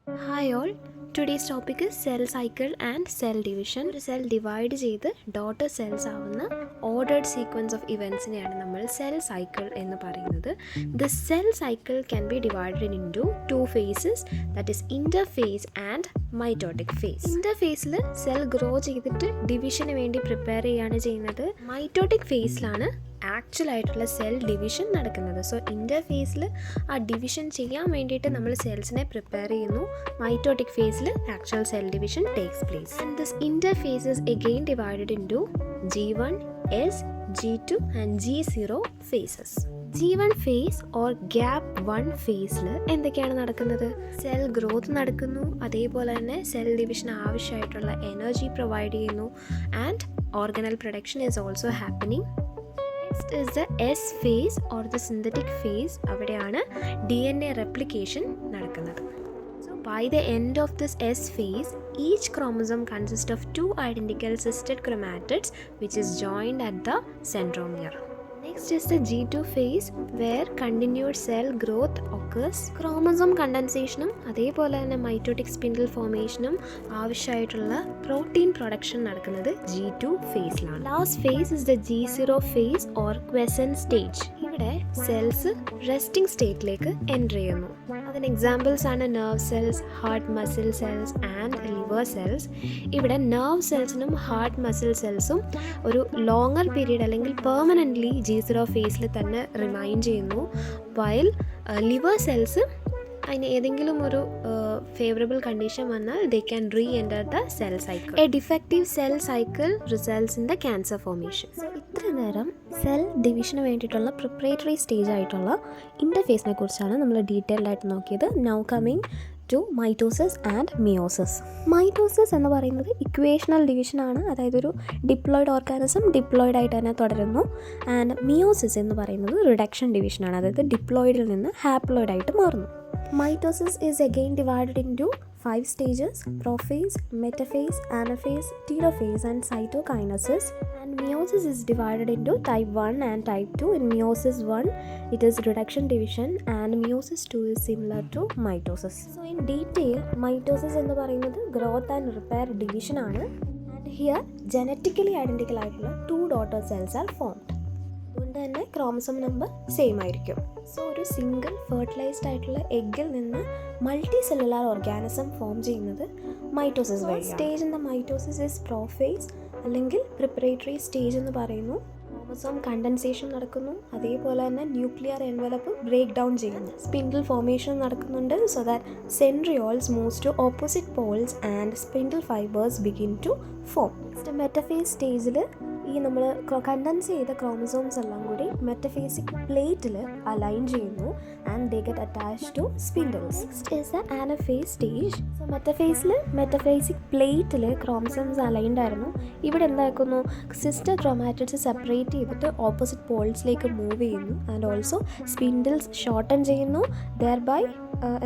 Hi all, today's topic is cell cycle and cell division. ഒരു cell divide ചെയ്ത് daughter cells ആവുന്ന ordered sequence of ഇവൻസിനെയാണ് നമ്മൾ cell cycle എന്ന് പറയുന്നത്. The cell cycle can be divided into two phases, that is interphase and mitotic phase. ഇൻ്റർഫേസിൽ cell grow ചെയ്തിട്ട് ഡിവിഷന് വേണ്ടി പ്രിപ്പയർ ചെയ്യുകയാണ് ചെയ്യുന്നത്. മൈറ്റോട്ടിക് ഫേസിലാണ് ആക്ച്വൽ ആയിട്ടുള്ള സെൽ ഡിവിഷൻ നടക്കുന്നത്. സോ ഇൻ്റർഫേസിൽ ആ ഡിവിഷൻ ചെയ്യാൻ വേണ്ടിയിട്ട് നമ്മൾ സെൽസിനെ പ്രിപ്പയർ ചെയ്യുന്നു. മൈറ്റോട്ടിക് ഫേസിൽ actual cell division takes place. And this interface is again divided into G1, S, G2 and G0 phases. G1 phase or gap 1 ഫേസിൽ എന്തൊക്കെയാണ് നടക്കുന്നത്? സെൽ ഗ്രോത്ത് നടക്കുന്നു, അതേപോലെ തന്നെ സെൽ ഡിവിഷന് ആവശ്യമായിട്ടുള്ള എനർജി പ്രൊവൈഡ് ചെയ്യുന്നു, and organelle production is also happening. Next is the S phase or the synthetic phase. അവിടെയാണ് DNA replication നടക്കുന്നത്. So by the end of this S phase, each chromosome consists of two identical sister chromatids which is joined at the centromere. Next is the G2 phase where continued cell growth occurs. Chromosome കണ്ടൻസേഷനും അതേപോലെ തന്നെ mitotic spindle ഫോർമേഷനും ആവശ്യമായിട്ടുള്ള protein production നടക്കുന്നത് G2 ഫേസിലാണ്. Last phase is the G0 phase or quiescent stage. ഇവിടെ cells resting സ്റ്റേറ്റിലേക്ക് enter ചെയ്യുന്നു. അതിന് എക്സാമ്പിൾസ് ആണ് nerve cells, heart muscle cells and liver cells. ഇവിടെ നെർവ് സെൽസിനും ഹാർട്ട് മസിൽ സെൽസും ഒരു ലോങ്ങർ പീരീഡ് അല്ലെങ്കിൽ പെർമനൻ്റ്ലി G0 ഫേസിൽ തന്നെ റിമൈൻ ചെയ്യുന്നു. വൈൽ ലിവർ സെൽസ് അതിന് ഏതെങ്കിലും ഒരു ഫേവറബിൾ കണ്ടീഷൻ വന്നാൽ they can re enter the cell cycle. A defective cell cycle results in the cancer formation. So ഇത്ര നേരം സെൽ ഡിവിഷന് വേണ്ടിയിട്ടുള്ള പ്രിപ്പറേറ്ററി സ്റ്റേജ് ആയിട്ടുള്ള ഇൻ്റർഫേസിനെ കുറിച്ചാണ് നമ്മൾ ഡീറ്റെയിൽഡ് ആയിട്ട് നോക്കിയത്. Now coming to mitosis and meiosis. Mitosis എന്ന് പറയുന്നത് ഇക്വേഷണൽ ഡിവിഷനാണ്, അതായത് ഒരു ഡിപ്ലോയിഡ് ഓർഗാനിസം ഡിപ്ലോയിഡ് ആയിട്ട് തന്നെ തുടരുന്നു. ആൻഡ് മിയോസിസ് എന്ന് പറയുന്നത് റിഡക്ഷൻ ഡിവിഷനാണ്, അതായത് ഡിപ്ലോയിഡിൽ നിന്ന് ഹാപ്ലോയിഡ് ആയിട്ട് മാറുന്നു. Mitosis is again divided into 5 stages: prophase, metaphase, anaphase, telophase and cytokinesis. And meiosis is divided into type 1 and type 2. In meiosis 1 it is reduction division and meiosis 2 is similar to mitosis. So in detail, mitosis എന്ന് പറയുന്നത് growth and repair division ആണ്. And here genetically identical ആയിട്ടുള്ള 2 daughter cells are formed. അതുകൊണ്ട് തന്നെ chromosome number same ആയിരിക്കും. So ഒരു single fertilized ആയിട്ടുള്ള എഗ്ഗിൽ നിന്ന് മൾട്ടി സെല്ലുലാർ ഓർഗാനിസം ഫോം ചെയ്യുന്നത് മൈറ്റോസിസ് വഴി. Stage in the mitosis is prophase അല്ലെങ്കിൽ പ്രിപ്പറേറ്ററി സ്റ്റേജ് എന്ന് പറയുന്നു. ക്രോമസോം കണ്ടൻസേഷൻ നടക്കുന്നു, അതേപോലെ തന്നെ ന്യൂക്ലിയർ എൻവലപ്പ് ബ്രേക്ക് ഡൗൺ ചെയ്യുന്നു. സ്പിൻഡിൽ ഫോർമേഷൻ നടക്കുന്നുണ്ട്, so that centrioles moves to opposite poles and spindle fibres begin to form. Next metaphase സ്റ്റേജിൽ ഈ നമ്മൾ കണ്ടൻസ് ചെയ്ത ക്രോമസോംസ് എല്ലാം കൂടി മെറ്റഫേസിക് പ്ലേറ്റിൽ അലൈൻ ചെയ്യുന്നു and they get attached to spindles. Next is the anaphase stage. So metaphasic പ്ലേറ്റിൽ chromosomes aligned ആയിരുന്നു. ഇവിടെ എന്താക്കുന്നു, സിസ്റ്റർ ക്രോമാറ്റിഡ്സ് സെപ്പറേറ്റ് ചെയ്തിട്ട് ഓപ്പോസിറ്റ് പോൾസിലേക്ക് മൂവ് ചെയ്യുന്നു ആൻഡ് ഓൾസോ സ്പിൻഡിൽസ് ഷോർട്ടൻ ചെയ്യുന്നു. ദെയർബൈ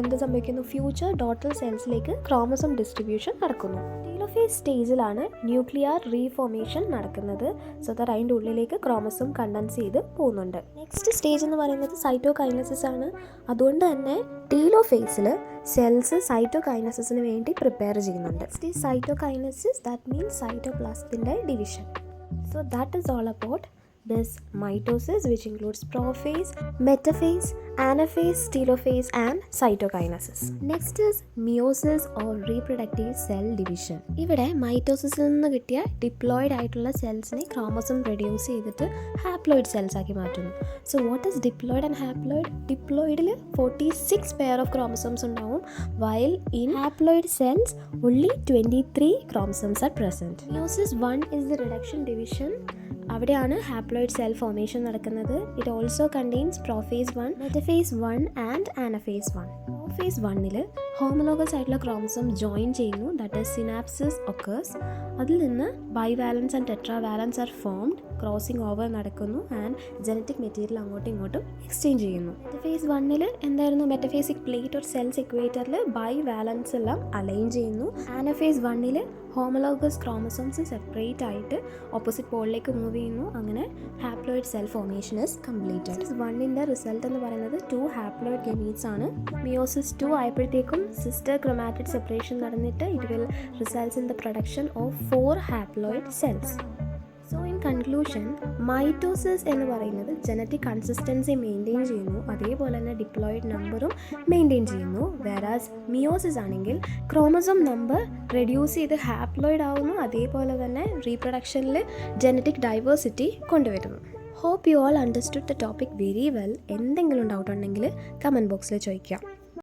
എന്ത് സംഭവിക്കുന്നു, ഫ്യൂച്ചർ ഡോട്ടർ സെൽസിലേക്ക് ക്രോമസോം ഡിസ്ട്രിബ്യൂഷൻ നടക്കുന്നു. ടെലോഫേസ് സ്റ്റേജിലാണ് ന്യൂക്ലിയർ റീഫോർമേഷൻ നടക്കുന്നത്. സോ ദാറ്റ് അതിൻ്റെ ഉള്ളിലേക്ക് ക്രോമസോം കണ്ടൻസ് ചെയ്ത് പോകുന്നുണ്ട്. നെക്സ്റ്റ് സ്റ്റേജ് എന്ന് പറയുന്നത് സൈറ്റോകൈനസിസ് ആണ്. അതുകൊണ്ട് തന്നെ ടെലോഫേസിൽ സെൽസ് സൈറ്റോകൈനസിന് വേണ്ടി പ്രിപ്പയർ ചെയ്യുന്നുണ്ട്. നെക്സ്റ്റ് സൈറ്റോകൈനസിസ്, ദാറ്റ് മീൻസ് സൈറ്റോപ്ലാസത്തിൻ്റെ division. So that is all about this mitosis, which includes prophase, metaphase, anaphase, telophase and cytokinesis. Next is meiosis or reproductive cell division. ഇവിടെ മൈറ്റോസിസിൽ നിന്ന് കിട്ടിയ ഡിപ്ലോയിഡ് ആയിട്ടുള്ള സെൽസിനെ ക്രോമസോം റെഡ്യൂസ് ചെയ്തിട്ട് haploid cells ആക്കി മാറ്റുന്നു. So what is diploid and haploid? ഡിപ്ലോയിഡിൽ 46 pair of chromosomes ഉണ്ടാവും, while in haploid cells only 23 chromosomes are present. Meiosis 1 is the reduction division. അവിടെയാണ് ഹാപ്ലോയിഡ് സെൽ ഫോർമേഷൻ നടക്കുന്നത്. It also contains prophase 1, metaphase 1 and anaphase 1. Prophase 1 homologous ആയിട്ടുള്ള chromosome join ചെയ്യുന്നു, that is synapsis occurs. അതിൽ നിന്ന് bivalents and tetravalents are formed, crossing over നടക്കുന്നു and genetic material അങ്ങോട്ടും ഇങ്ങോട്ടും exchange ചെയ്യുന്നു. മെറ്റഫേസ് 1 എന്തായിരുന്നു, മെറ്റഫേസിക് പ്ലേറ്റ് ഓർ സെൽസ് ഇക്വേറ്ററിൽ ബൈവാലൻസ് എല്ലാം അലൈൻ ചെയ്യുന്നു. ആനഫേസ് 1 ഹോമോലോഗസ് ക്രോമസോംസ് സെപ്പറേറ്റ് ആയിട്ട് ഓപ്പോസിറ്റ് പോളിലേക്ക് മൂവ് ചെയ്യുന്നു. അങ്ങനെ haploid cell formation is completed. 1ൻ്റെ റിസൾട്ട് എന്ന് പറയുന്നത് 2 ഹാപ്ലോയിഡ് ഗമീറ്റ്സ് ആണ്. മിയോസിസ് 2 ആയപ്പോഴത്തേക്കും സിസ്റ്റർ ക്രൊമാറ്റിഡ് സെപ്പറേഷൻ നടന്നിട്ട് it will results in the production of 4 haploid cells. So in conclusion, mitosis എന്ന് പറയുന്നത് ജനറ്റിക് കൺസിസ്റ്റൻസി മെയിൻറ്റെയിൻ ചെയ്യുന്നു, അതേപോലെ തന്നെ ഡിപ്ലോയിഡ് നമ്പറും മെയിൻറ്റെയിൻ ചെയ്യുന്നു. വേറാസ് മിയോസിസ് ആണെങ്കിൽ ക്രോമസോം നമ്പർ റെഡ്യൂസ് ചെയ്ത് ഹാപ്ലോയിഡ് ആവുന്നു, അതേപോലെ തന്നെ റീപ്രൊഡക്ഷനിൽ ജനറ്റിക് ഡൈവേഴ്സിറ്റി കൊണ്ടുവരുന്നു. Hope you all understood the topic very well. എന്തെങ്കിലും ഡൗട്ട് ഉണ്ടെങ്കിൽ കമൻറ്റ് ബോക്സിൽ ചോദിക്കാം.